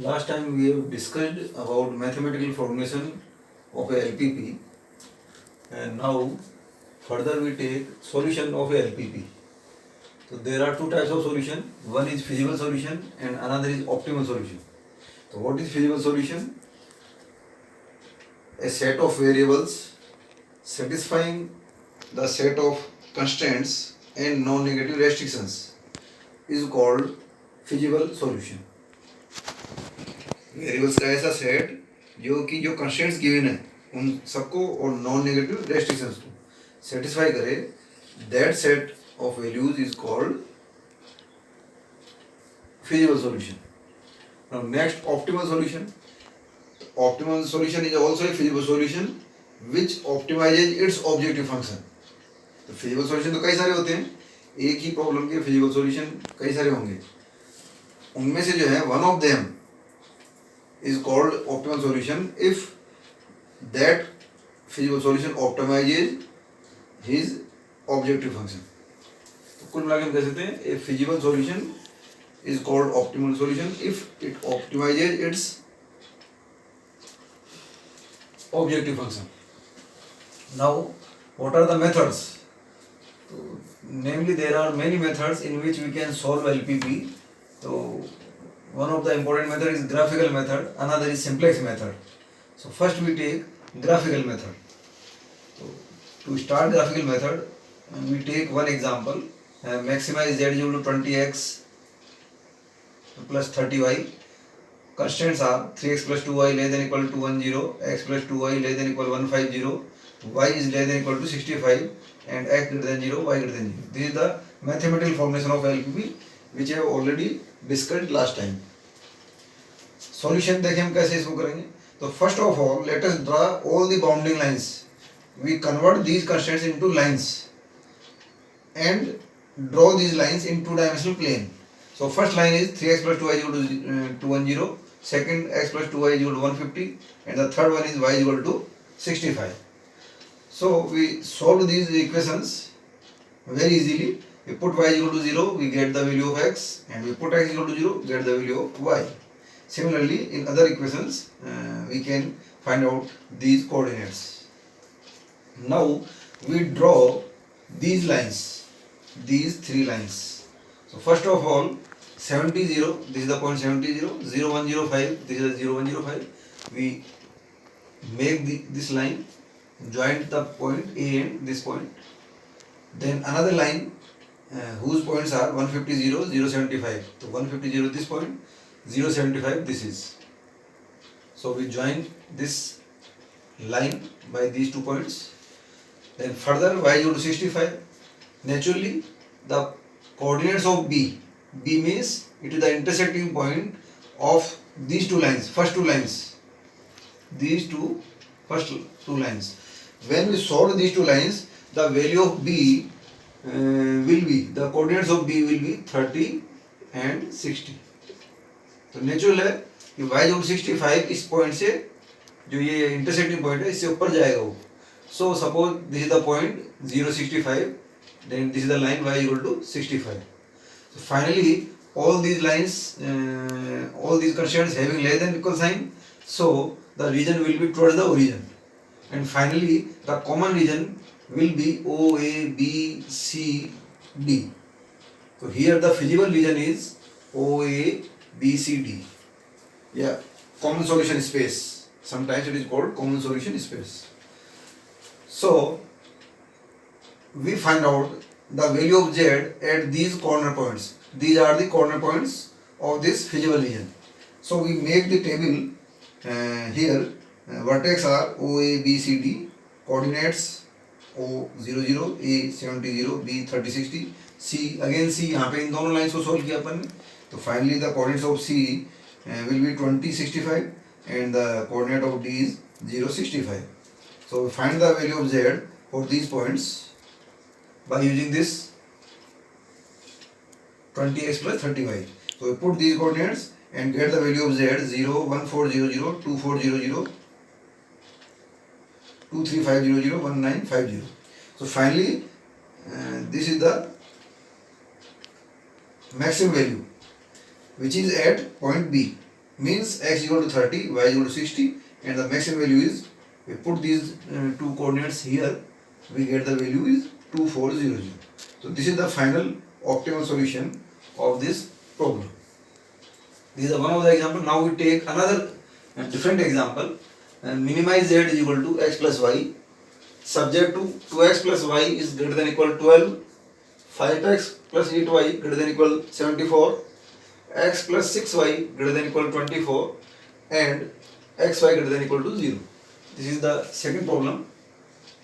Last time we have discussed about mathematical formulation of a LPP, and now further we take solution of a LPP. So there are two types of solution. One is feasible solution and another is optimal solution. So what is feasible solution? A set of variables satisfying the set of constraints and non-negative restrictions is called feasible solution. Variables का ऐसा set जो constraints given है उन सबको और non negative restrictions को satisfy करे, that set of values is called feasible solution. Now next, optimal solution. Optimal solution is also a feasible solution which optimizes its objective function. तो feasible solution तो कई सारे होते हैं, एक ही प्रॉब्लम के feasible solution कई सारे होंगे, उनमें से जो है one of them is called optimal solution if that feasible solution optimizes his objective function. तो कुल मिला के हम कह सकते हैं a feasible solution is called optimal solution if it optimizes its objective function. Now, what are the methods? So, namely, there are many methods in which we can solve LPP. So, one of the important method is graphical method, another is simplex method. So first we take graphical method. So to start graphical method, we take one example. Maximize z equal to 20x plus 30y. Constraints are 3x plus 2y less than equal to 210, x plus 2y less than equal to 150, y is less than equal to 65, and x greater than 0, y greater than 0. This is the mathematical formulation of LPP which I have already discussed last time. Solution देखें हम कैसे इसको करेंगे. तो first of all, let us draw all the bounding lines. We convert these constraints into lines and draw these lines in two-dimensional plane. So first line is 3x plus 2y is equal to 210, second x plus 2y is equal to 150, and the third one is y is equal to 65. So we solve these equations very easily. We put y is equal to 0, we get the value of x, and we put x equal to 0, get the value of y. Similarly, in other equations, we can find out these coordinates. Now we draw these lines, these three lines. So first of all, 70, 0, this is the point 70, 0, 0, 1, 0, 5, this is the 0, 1, 0, 5. We make this line, join the point A and this point. Then another line whose points are 150, 0, 0, 75. So 150, 0 this point, 0, 75 this is. So we join this line by these 2 points. Then further y is equal to 65. Naturally, the coordinates of B means it is the intersecting point of these two lines, first two lines. First two lines. When we solve these two lines, the value of B will be, the coordinates of B will be 30 and 60. तो natural है कि y जो 65 इस point से जो ये intersecting point है इससे ऊपर जाएगा वो. So suppose this is the point 065, then this is the line y equal to 65. So finally all these lines, all these constraints having less than equal sign, so the region will be towards the origin, and finally the common region will be OA, B, C, D. So here the feasible region is OA, B, C, D. Yeah, common solution space. Sometimes it is called common solution space. So we find out the value of z at these corner points. These are the corner points of this feasible region. So we make the table here. Vertex are OA, B, C, D. Coordinates O00, A70, 0, B30, 60, C again C. यहाँ पे इन दोनों lines को solve किया अपन ने. तो finally the coordinates of C will be 20, 65, and the coordinate of D is 0, 65. So we find the value of Z for these points by using this 20x plus 30y. So we put these coordinates and get the value of Z 0, 1400, 2400, 23500, 1950. So finally this is the maximum value which is at point B. means x equal to 30, y equal to 60, and the maximum value is, we put these two coordinates here, we get the value is 2400. So this is the final optimal solution of this problem. This is one of the example. Now we take another different example, and minimize z is equal to x plus y, subject to 2x plus y is greater than equal to 12, 5x plus 8y greater than equal to 74, x plus 6y greater than equal to 24, and xy greater than equal to 0. This is the second problem.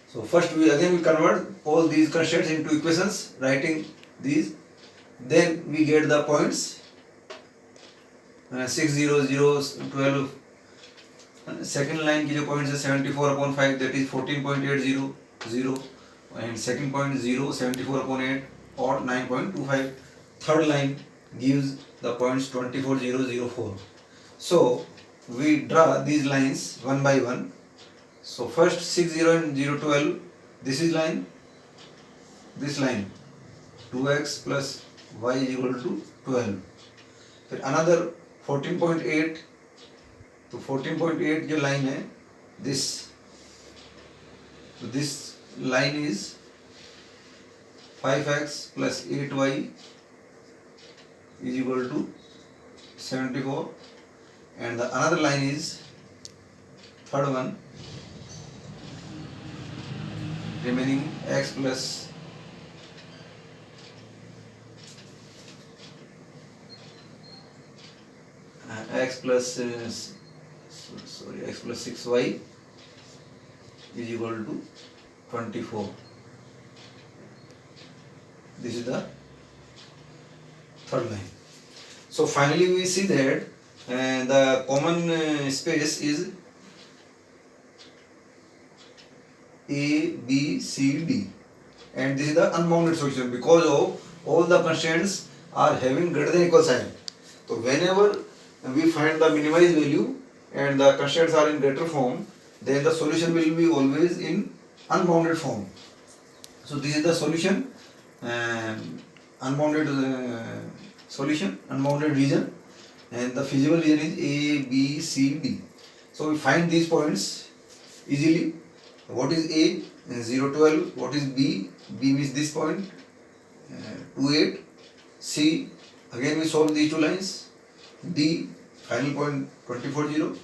So first we convert all these constants into equations, writing these, then we get the points 6, 0, 0, 12. Second line की जो points है 74/5, that is 14.80, 0, and second point 0, 74/8 or 9.25. Third line gives the points 24, 0, 0, 4. So we draw these lines one by one. So first 6, 0 and 0, 12, this is line, this line 2x plus y is equal to 12. फिर another 14.8, तो 14.8 जो line है, this, so this line is 5x plus 8y is equal to 74, and the another line is third one, remaining x plus x plus 6y is equal to 24. This is the third line. So finally we see that the common space is A, B, C, D, and this is the unbounded solution because of all the constants are having greater than equal sign. So whenever we find the minimized value and the constants are in greater form, then the solution will be always in unbounded form. So this is the solution, unbounded solution, unbounded region, and the feasible region is A, B, C, D. So we find these points easily. What is A? 0, 12. What is B? B means this point, 2, 8. C, again we solve these two lines. D, final point 24, 0.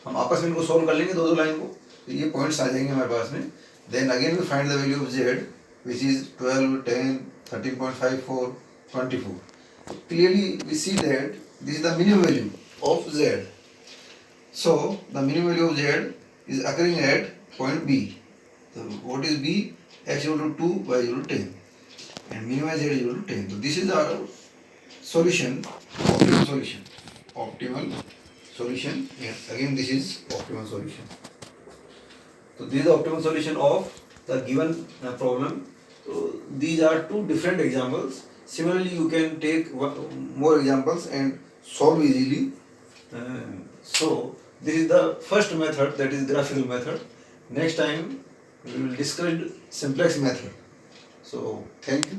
हम आपस में इनको solve कर लेंगे दो line को, तो ये पॉइंट्स आ जाएंगे हमारे पास में. Then again we find the value of z which is 12, 10, 13.54, 24. Clearly we see that this is the minimum value of z. So the minimum value of z is occurring at point B. So what is B? X equal to 2, y equal to 10, and minimum z equal to 10. So this is our solution, optimal solution. Optimal solution, and again this is optimal solution. So this is the optimal solution of the given problem. So these are two different examples. Similarly you can take more examples and solve easily. So this is the first method, that is graphical method. Next time we will discuss simplex method. So thank you.